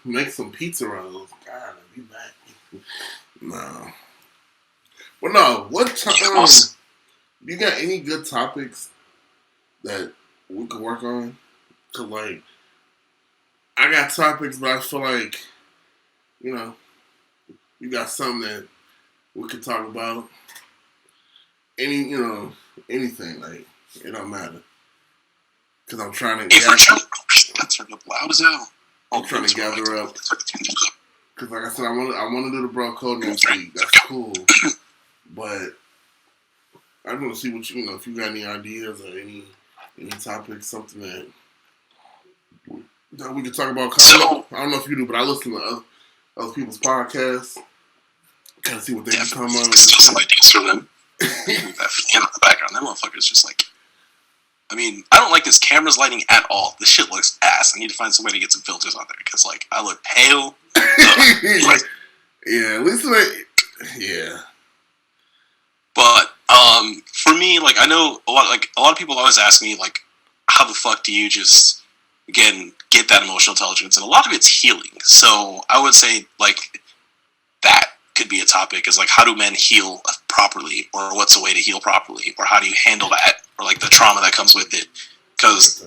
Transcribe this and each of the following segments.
make some pizza rolls. God, I'll be back. No. Well, no. What time? You got any good topics that we could work on? Cause like, I got topics, but I feel like, you know, you got something that we could talk about. Anything, like, it don't matter. Cause I'm trying to that's loud as hell. I'm trying to gather up. Cause like I said, I want to do the bro code next week. That's cool. But I want to see what if you got any ideas or any topics, something that we could talk about. I don't know if you do, but I listen to other people's podcasts. Kind of see what they can come on. Steal some ideas from them. That fan in the background, that motherfucker's just like. I mean, I don't like this camera's lighting at all. This shit looks ass. I need to find some way to get some filters on there because, like, I look pale. Yeah, at least yeah. But for me, like, I know a lot of people always ask me, like, how the fuck do you just again get that emotional intelligence? And a lot of it's healing. So I would say, like, that could be a topic is like, how do men heal properly, or what's a way to heal properly, or how do you handle that, or like the trauma that comes with it? Because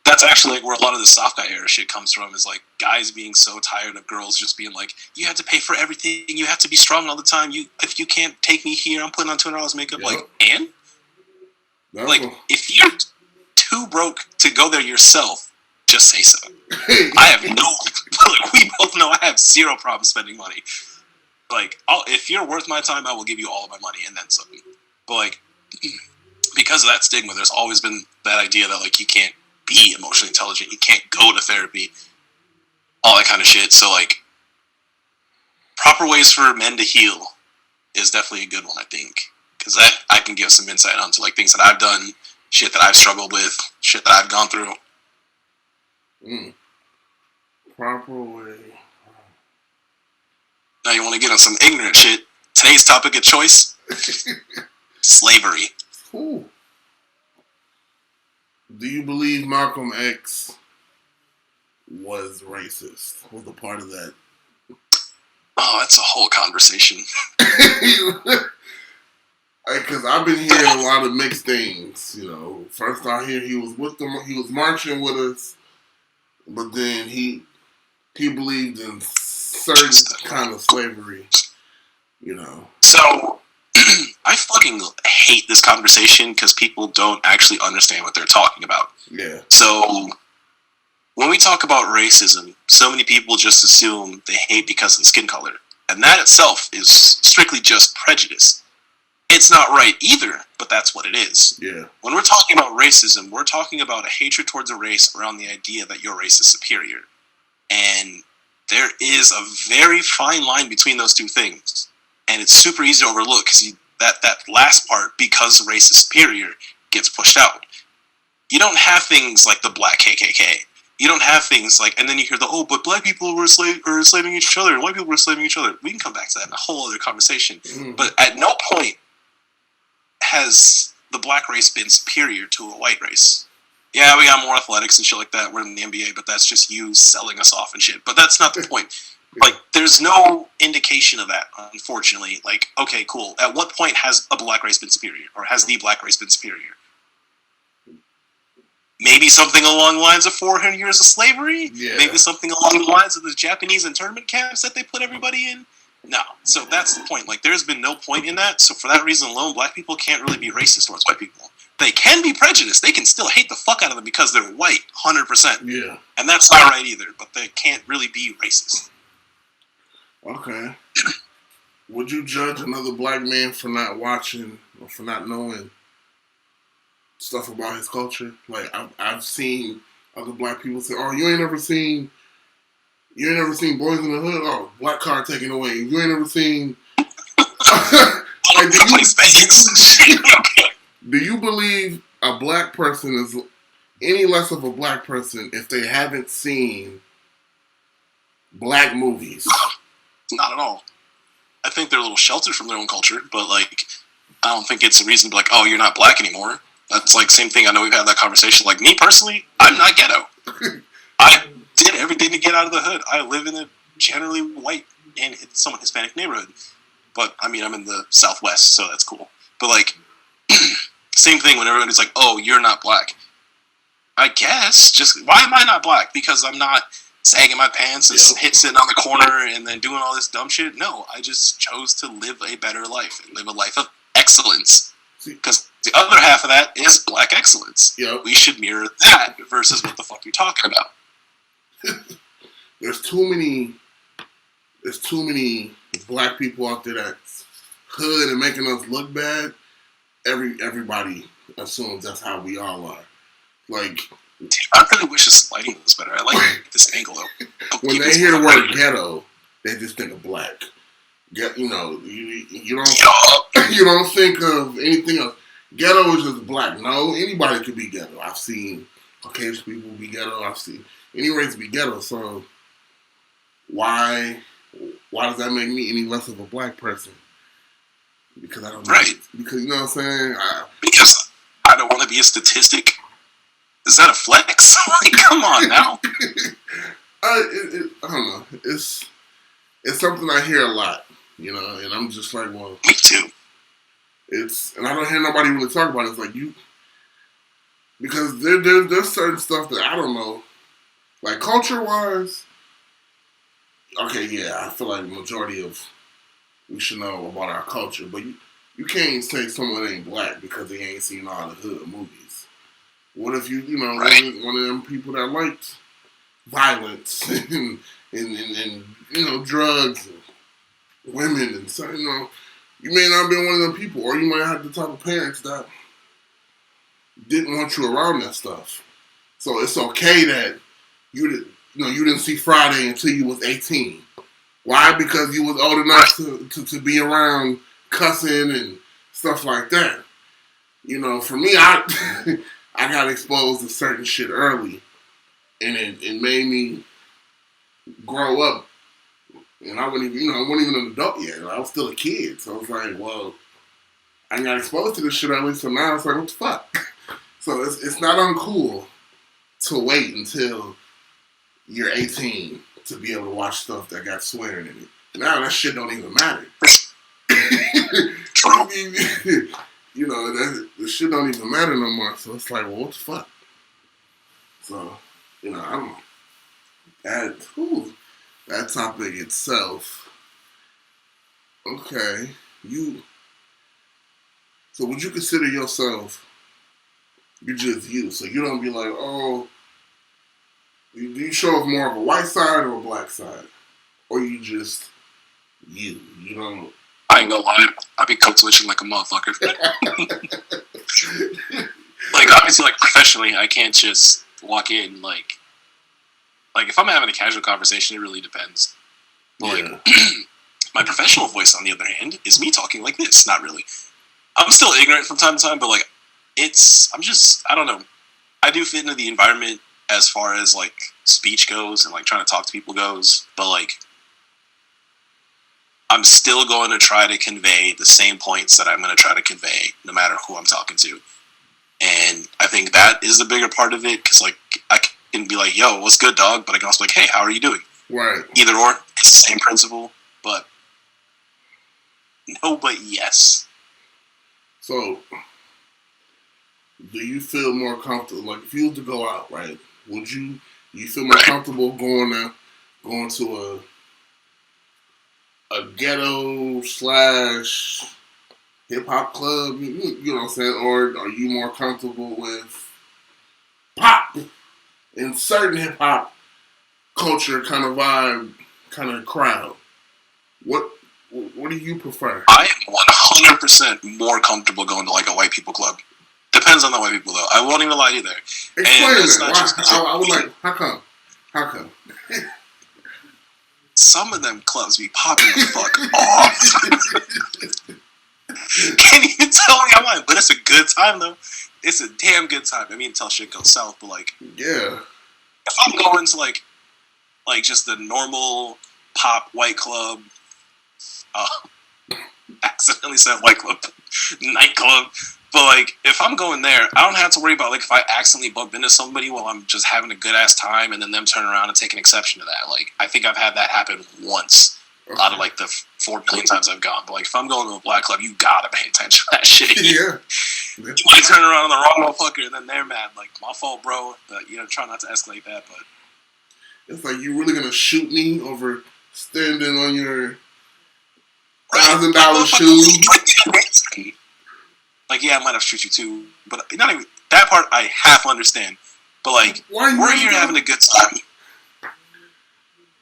that's actually like where a lot of the soft guy era shit comes from, is like guys being so tired of girls just being like, you have to pay for everything, you have to be strong all the time, if you can't take me here, I'm putting on $200 makeup. Yep. Like, and like, if you're too broke to go there yourself, just say so. I have like, we both know I have zero problem spending money. Like, if you're worth my time, I will give you all of my money and then some. But, like, because of that stigma, there's always been that idea that, like, you can't be emotionally intelligent, you can't go to therapy, all that kind of shit. So, like, proper ways for men to heal is definitely a good one, I think. Because that I can give some insight onto, like, things that I've done, shit that I've struggled with, shit that I've gone through. Proper way. Now you want to get on some ignorant shit. Today's topic of choice: slavery. Ooh. Do you believe Malcolm X was racist? Was a part of that? Oh, that's a whole conversation. Because I've been hearing a lot of mixed things. First I hear he was with them, he was marching with us, but then he believed in certain kind of slavery, So, I fucking hate this conversation because people don't actually understand what they're talking about. Yeah. So, when we talk about racism, so many people just assume they hate because of skin color. And that itself is strictly just prejudice. It's not right either, but that's what it is. Yeah. When we're talking about racism, we're talking about a hatred towards a race around the idea that your race is superior. And there is a very fine line between those two things. And it's super easy to overlook because that last part, because race is superior, gets pushed out. You don't have things like the black KKK. You don't have things like, and then you hear but black people were enslaving each other, and white people were enslaving each other. We can come back to that in a whole other conversation. Mm-hmm. But at no point has the black race been superior to a white race. Yeah, we got more athletics and shit like that. We're in the NBA, but that's just you selling us off and shit. But that's not the point. Like, there's no indication of that, unfortunately. Like, okay, cool. At what point has a black race been superior? Or has the black race been superior? Maybe something along the lines of 400 years of slavery? Yeah. Maybe something along the lines of the Japanese internment camps that they put everybody in? No. So that's the point. Like, there's been no point in that. So for that reason alone, black people can't really be racist towards white people. They can be prejudiced. They can still hate the fuck out of them because they're white, 100%. Yeah. And that's not right either, but they can't really be racist. Okay. Would you judge another black man for not watching or for not knowing stuff about his culture? Like, I've seen other black people say, "Oh, you ain't ever seen Boys in the Hood? Oh, black car taken away. You ain't ever seen." Do you believe a black person is any less of a black person if they haven't seen black movies? Not at all. I think they're a little sheltered from their own culture, but, like, I don't think it's a reason to be like, oh, you're not black anymore. That's like same thing. I know we've had that conversation. Like, me personally, I'm not ghetto. I did everything to get out of the hood. I live in a generally white and somewhat Hispanic neighborhood. But, I mean, I'm in the Southwest, so that's cool. But, like, same thing when everybody's like, oh, you're not black. I guess. Just, why am I not black? Because I'm not sagging my pants and sitting on the corner and then doing all this dumb shit? No, I just chose to live a better life and live a life of excellence. Because the other half of that is black excellence. Yep. We should mirror that versus what the fuck you're talking about. There's too many black people out there that's hood and making us look bad. Everybody assumes that's how we all are. Like, dude, I really wish this lighting was better. I like this angle though. When they hear the word ghetto, they just think of black. You know, you don't think of anything else. Ghetto is just black. No, anybody could be ghetto. I've seen Caucasian people be ghetto. I've seen any race be ghetto. So why does that make me any less of a black person? Because I don't know. Right. Because, you know what I'm saying? Because I don't want to be a statistic. Is that a flex? Like, come on now. I don't know. It's something I hear a lot, you know, and I'm just like, well, me too. And I don't hear nobody really talk about it. It's like because there's certain stuff that I don't know, like culture wise. Okay, yeah, I feel like the majority of we should know about our culture, but you can't say someone ain't black because they ain't seen all the hood movies. What if you know right. one of them people that liked violence and you know drugs and women and so you know you may not be one of them people, or you might have the type of parents that didn't want you around that stuff. So it's okay that you didn't see Friday until you was 18. Why? Because you was old enough to be around cussing and stuff like that. You know, for me, I got exposed to certain shit early, and it made me grow up. And I wasn't even an adult yet. I was still a kid, so I was like, well, I got exposed to this shit early, so now it's like, what the fuck? So it's not uncool to wait until you're 18 to be able to watch stuff that got swearing in it. Now that shit don't even matter. You know, the shit don't even matter no more. So it's like, well, what the fuck? So, you know, I don't know. That topic itself. Okay. So would you consider yourself, you're just you? So you don't be like, oh, do you show off more of a white side or a black side? Or you just you? You don't. I ain't gonna lie, I be code switching like a motherfucker. Like, obviously, like, professionally, I can't just walk in, like, if I'm having a casual conversation, it really depends. But, yeah. Like, my professional voice, on the other hand, is me talking like this. Not really. I'm still ignorant from time to time, but, like, I don't know. I do fit into the environment as far as, like, speech goes and, like, trying to talk to people goes, but, like, I'm still going to try to convey the same points that I'm going to try to convey no matter who I'm talking to. And I think that is the bigger part of it, because, like, I can be like, yo, what's good, dog? But I can also be like, hey, how are you doing? Right. Either or, it's the same principle, but no, but yes. So, do you feel more comfortable, like, if you were to go out, right, do you feel more comfortable going to a ghetto / hip hop club, you know what I'm saying? Or are you more comfortable with pop and certain hip hop culture kind of vibe, kind of crowd? What do you prefer? I am 100% more comfortable going to, like, a white people club. Depends on the white people, though. I won't even lie to you there. Explain that. Why? I would like, how come? Some of them clubs be popping the fuck off. Can't even tell me I'm lying, but it's a good time, though. It's a damn good time. I mean, until shit goes south, but, like, yeah. If I'm going to, like just the normal pop white club, accidentally said white club, nightclub, But like, if I'm going there, I don't have to worry about like if I accidentally bump into somebody while I'm just having a good ass time, and then them turn around and take an exception to that. Like, I think I've had that happen once out of like the 4 million times I've gone. But like, if I'm going to a black club, you gotta pay attention to that shit. Yeah. You might turn around on the wrong motherfucker, and then they're mad. Like, my fault, bro. But try not to escalate that. But it's like, you really gonna shoot me over standing on your $1,000 shoes? Like, yeah, I might have shoot you too, but not even that part. I half understand. But like, we're here having a good time.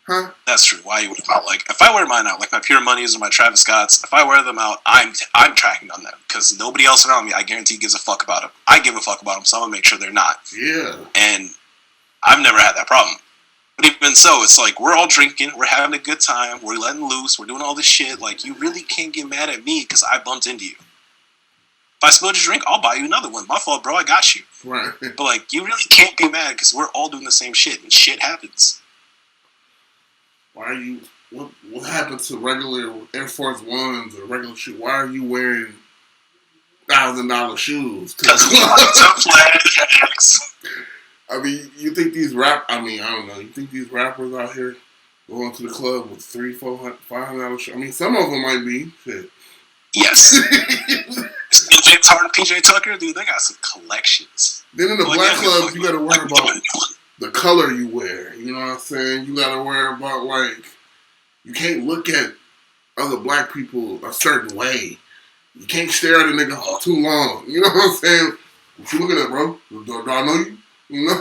Huh? That's true. Why you wear them out? Like, if I wear mine out, like my Pure Moneys or my Travis Scotts, if I wear them out, I'm tracking on them because nobody else around me, I guarantee, gives a fuck about them. I give a fuck about them, so I'm gonna make sure they're not. Yeah. And I've never had that problem. But even so, it's like we're all drinking, we're having a good time, we're letting loose, we're doing all this shit. Like, you really can't get mad at me because I bumped into you. If I spilled your drink, I'll buy you another one. My fault, bro. I got you. Right. But like, you really can't be mad because we're all doing the same shit, and shit happens. Why are you? What happened to regular Air Force Ones or regular shoes? Why are you wearing $1,000 shoes? Because we want to flex. I mean, you think these I don't know. You think these rappers out here going to the club with $300, $400, $500 shoes? I mean, some of them might be. Shit. Yes. PJ Tucker, dude, they got some collections. Then in the black clubs, you got to worry about the color you wear. You know what I'm saying? You got to worry about, like, you can't look at other black people a certain way. You can't stare at a nigga too long. You know what I'm saying? What you looking at, bro? Do I know you? You know,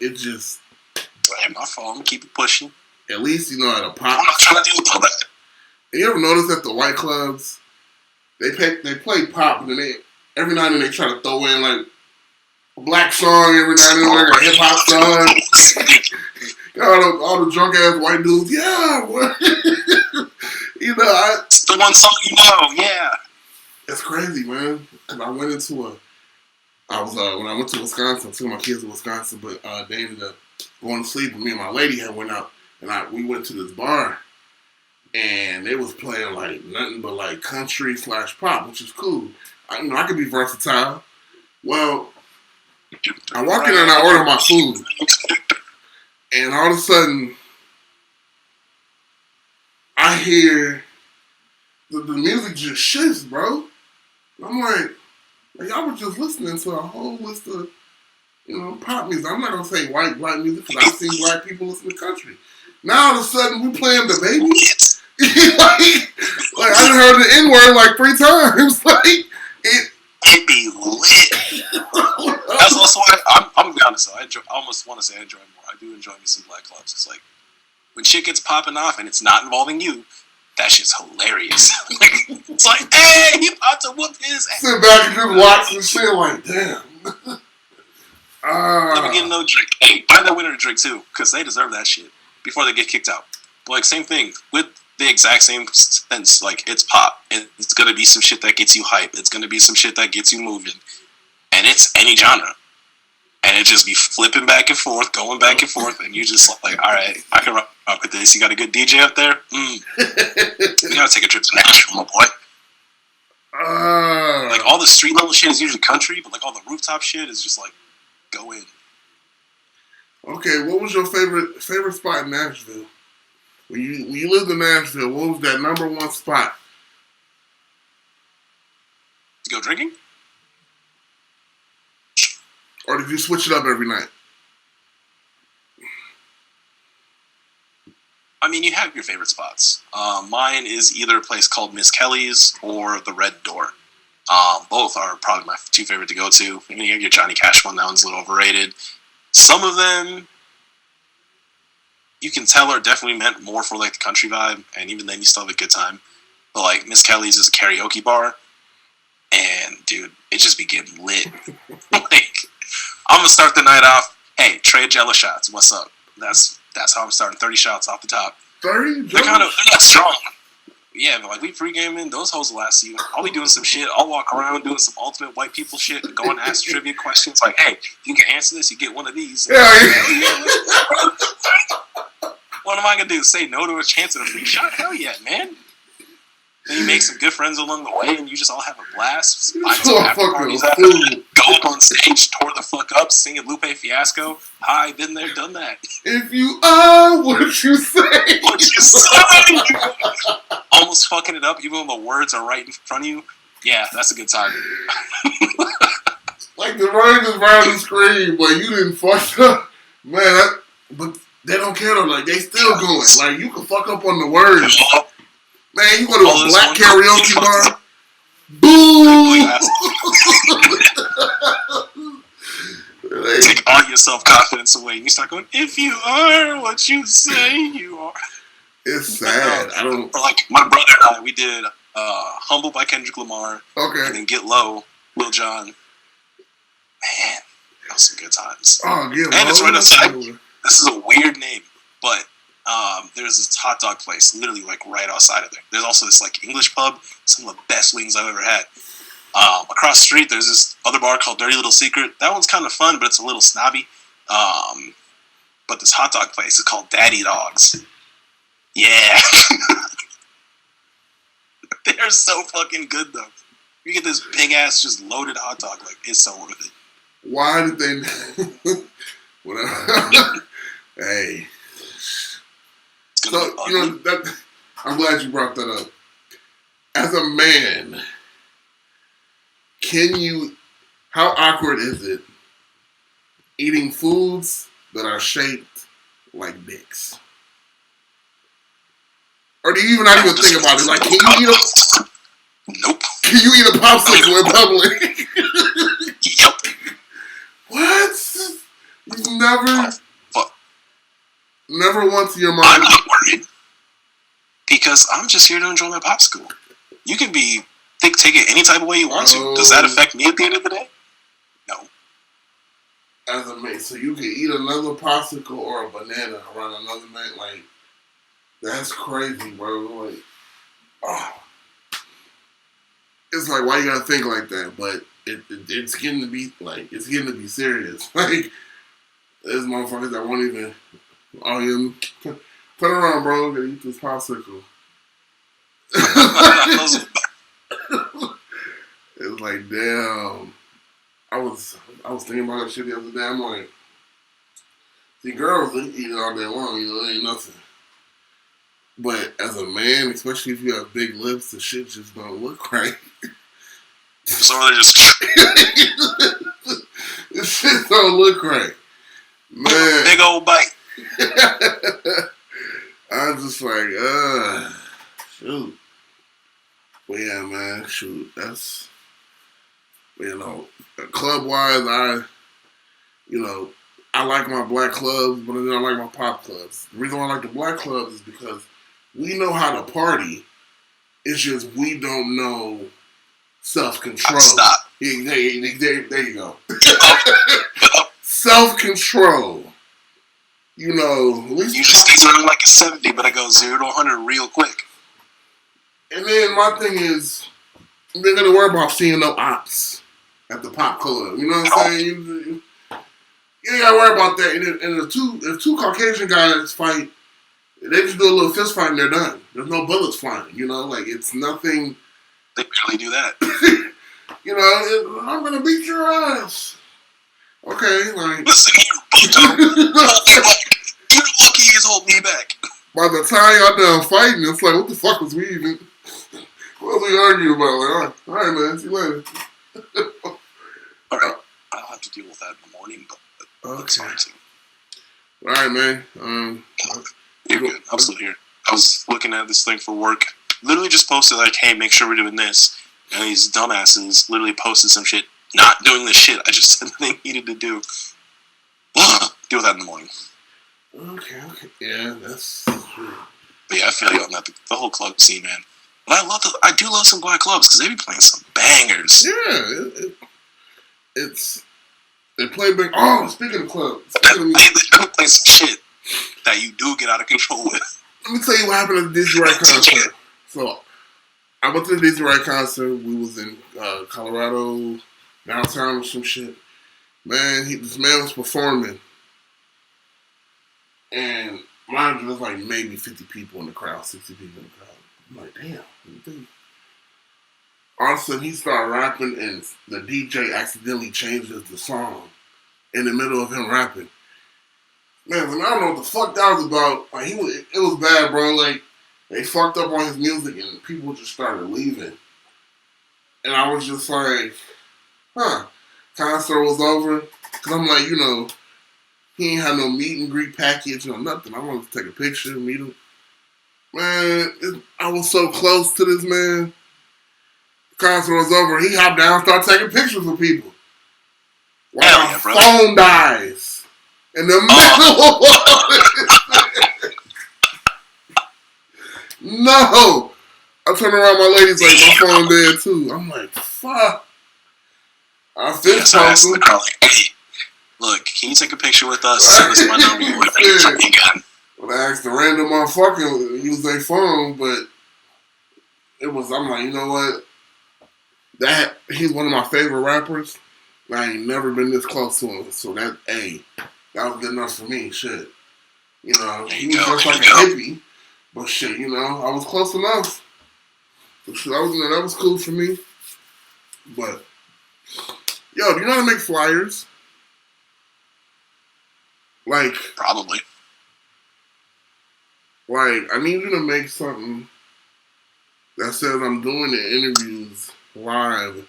it just... Hey, my fault. I'm going to keep it pushing. At least, at a pop... I'm not trying to deal with all that. You ever notice that the white clubs, they play pop, and then every now and then they try to throw in, like, a black song every now and then, like a hip-hop song. all the drunk-ass white dudes, yeah. It's the one song yeah. It's crazy, man. Because I went into when I went to Wisconsin, I took my kids to Wisconsin, but they ended up going to sleep, and me and my lady had went out, and we went to this bar, and they was playing, like, nothing but, like, country/pop, which is cool. I could be versatile. Well, I walk in and I order my food, and all of a sudden, I hear the music just shifts, bro. I'm like, y'all were just listening to a whole list of, pop music. I'm not gonna say white, black music because I've seen black people listen to country. Now all of a sudden, we playing the baby. like I done heard the N-word like 3 times. Like it be lit. That's also why I'm gonna be honest though. I almost want to say I enjoy more. I do enjoy me some black clubs. It's like when shit gets popping off and it's not involving you, that shit's hilarious. It's like, hey, he about to whoop his ass. Sit back and just watch and shit like, damn. Let me get no drink. Hey, buy that winner a drink too, because they deserve that shit before they get kicked out. But like, same thing with the exact same sense. Like, it's pop. It's gonna be some shit that gets you hype. It's gonna be some shit that gets you moving, and it's any genre. And it just be flipping back and forth, going back and forth, and you just like, all right, I can rock with this. You got a good DJ up there? You gotta take a trip to Nashville, my boy. Like, all the street level shit is usually country, but like all the rooftop shit is just like, go in. Okay, what was your favorite spot in Nashville? When you lived in Nashville, what was that number one spot? To go drinking? Or did you switch it up every night? I mean, you have your favorite spots. Mine is either a place called Miss Kelly's or the Red Door. Both are probably my 2 favorite to go to. I mean, you have your Johnny Cash one. That one's a little overrated. Some of them, you can tell, are definitely meant more for like the country vibe, and even then you still have a good time. But like Miss Kelly's is a karaoke bar, and dude, it just be getting lit. Like, I'm gonna start the night off. Hey, Trey Jella shots. What's up? That's how I'm starting. 30 shots off the top. 30? They're not strong. Yeah, but like, we pre-gaming, those hoes will last you. I'll be doing some shit. I'll walk around doing some ultimate white people shit and go and ask trivia questions. Like, hey, if you can answer this, you get one of these. Yeah. What am I gonna do? Say no to a chance at a free shot? Hell yeah, man. Then you make some good friends along the way, and you just all have a blast. Find So some after fucking parties after fool. that. Go up on stage, tore the fuck up, singing Lupe Fiasco. Hi, been there, done that. If you are what you say. What you say? Almost fucking it up, even when the words are right in front of you. Yeah, that's a good time. Like the words is round the screen, but you didn't fuck up. Man, but they don't care though. Like, they still going. Like, you can fuck up on the words. Man, you go to a black karaoke bar. Boo! Take all your self-confidence away and you start going, if you are what you say you are. It's sad. I don't... Like, my brother and I, we did Humble by Kendrick Lamar. Okay. And then Get Low, Lil Jon. Man, that was some good times. Oh, Get Low. And it's right outside. This is a weird name, but there's this hot dog place literally like right outside of there. There's also this like English pub, some of the best wings I've ever had. Across the street, there's this other bar called Dirty Little Secret. That one's kind of fun, but it's a little snobby. But this hot dog place is called Daddy Dogs. Yeah. They're so fucking good, though. You get this big-ass, just loaded hot dog. Like, it's so worth it. Why did they... Whatever. Hey. So, you know, that, I'm glad you brought that up. As a man, can you... How awkward is it eating foods that are shaped like dicks? Or do you even not even think about it? Like, can you eat a... Nope. Can you eat a popsicle in public? Yep. What? You've never... Never once in your mind... I'm not worried. Because I'm just here to enjoy my popsicle. You can take it any type of way you want to. Does that affect me at the end of the day? No. As a man, so you can eat another popsicle or a banana around another man, like... That's crazy, bro. Like, oh. It's like, why you gotta think like that? But it's getting to be, like, it's getting to be serious. Like, there's motherfuckers that won't even, oh, yeah, turn around, bro, gotta eat this popsicle. It's like, damn. I was thinking about that shit the other day. I'm like, see, girls, they eat it all day long, you know, it ain't nothing. But as a man, especially if you have big lips, the shit just don't look right. So they just... This shit don't look right. Man. Big old bite. I'm just like, shoot. But yeah, man, shoot. That's, you know, club-wise, I like my black clubs, but then I like my pop clubs. The reason why I like the black clubs is because we know how to party. It's just we don't know self-control. Stop. Yeah, there you go. Self-control. You know, at least you just stay running like a 70, but I go 0 to 100 real quick. And then my thing is, they're gonna worry about seeing no ops at the pop club. You know what I'm saying? You ain't gotta worry about that. And if two Caucasian guys fight, they just do a little fist fight and they're done. There's no bullets flying. You know, like it's nothing. They barely do that. You know, I'm gonna beat your ass. Okay, like listen here, Buto. You're lucky he's holding me back. By the time y'all done fighting, it's like, what the fuck was we even? What was we arguing about? Like, all right, man, see you later. All right, I'll have to deal with that in the morning, but okay. Fine too. All right, man. You're good. I'm still here. I was looking at this thing for work. Literally just posted like, "Hey, make sure we're doing this." And these dumbasses literally posted some shit, not doing the shit I just said they needed to do. Deal with that in the morning. Okay. Yeah, that's true. But yeah, I feel you on that. The whole club scene, man. But I do love some black clubs because they be playing some bangers. Yeah, they play big. Oh, speaking of clubs, they play some shit that you do get out of control with. Let me tell you what happened at the Disney Right concert. So, I went to the Disney Right concert. We was in Colorado, downtown or some shit. Man, this man was performing. And mind you, there's like maybe 50 people in the crowd, 60 people in the crowd. I'm like, damn, All of a sudden, he started rapping, and the DJ accidentally changes the song in the middle of him rapping. Man, I don't know what the fuck that was about. Like, it was bad, bro. Like, they fucked up on his music, and people just started leaving. And I was just like, huh. Concert was over. Because I'm like, he ain't had no meet and greet package or nothing. I wanted to take a picture and meet him. Man, I was so close to this man. Concert was over. He hopped down and started taking pictures with people. While my phone dies in the middle of it. No. I turn around, my lady's like, my phone dead too. I'm like, fuck. I fist pumped him. Like, hey, look, can you take a picture with us? Send us my number. Well, I asked a random motherfucker to use their phone, but I'm like, you know what? He's one of my favorite rappers. I ain't never been this close to him. So that was good enough for me. Shit. He was just like a hippie. But shit, I was close enough. So shit, that was cool for me. But, yo, do you know how to make flyers? Like, probably. Like, I need you to make something that says I'm doing the interviews live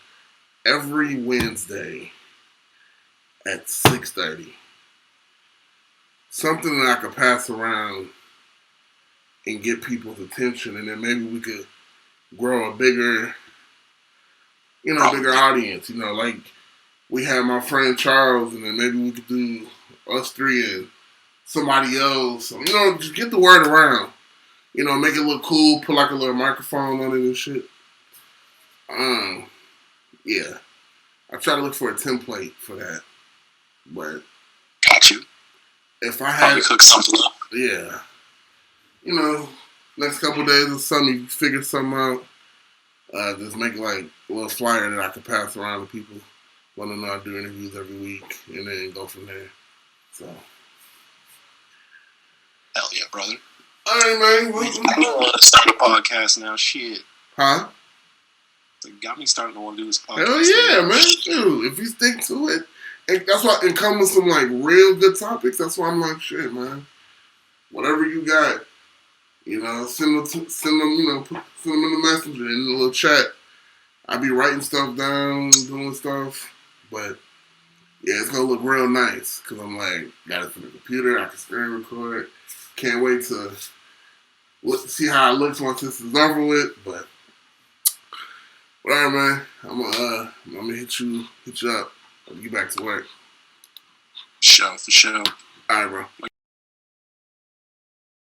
every Wednesday at 6:30. Something that I could pass around and get people's attention, and then maybe we could grow a bigger, bigger audience. Like we had my friend Charles, and then maybe we could do us three and somebody else. Just get the word around. Make it look cool, put like a little microphone on it and shit. Yeah. I try to look for a template for that. But got you. If I had to cook something up. Yeah. Next couple of days or something, you figure something out. Just make like a little flyer that I can pass around to people. Want to know I do interviews every week, and then go from there. So. Hell yeah, brother. All right, man. I don't want to start a podcast now. Shit. Huh? It got me starting to want to do this podcast. Hell yeah, man. Dude, if you stick to it. And that's why it comes with some like real good topics. That's why I'm like, shit, man. Whatever you got, send them, send them in the messenger, in the little chat. I be writing stuff down, doing stuff. But, yeah, it's going to look real nice. Because I'm like, got it from the computer. I can screen record. Can't wait to see how it looks once this is over with. But, all right, man. I'm gonna hit you up. I'll get back to work. For sure. All right, bro.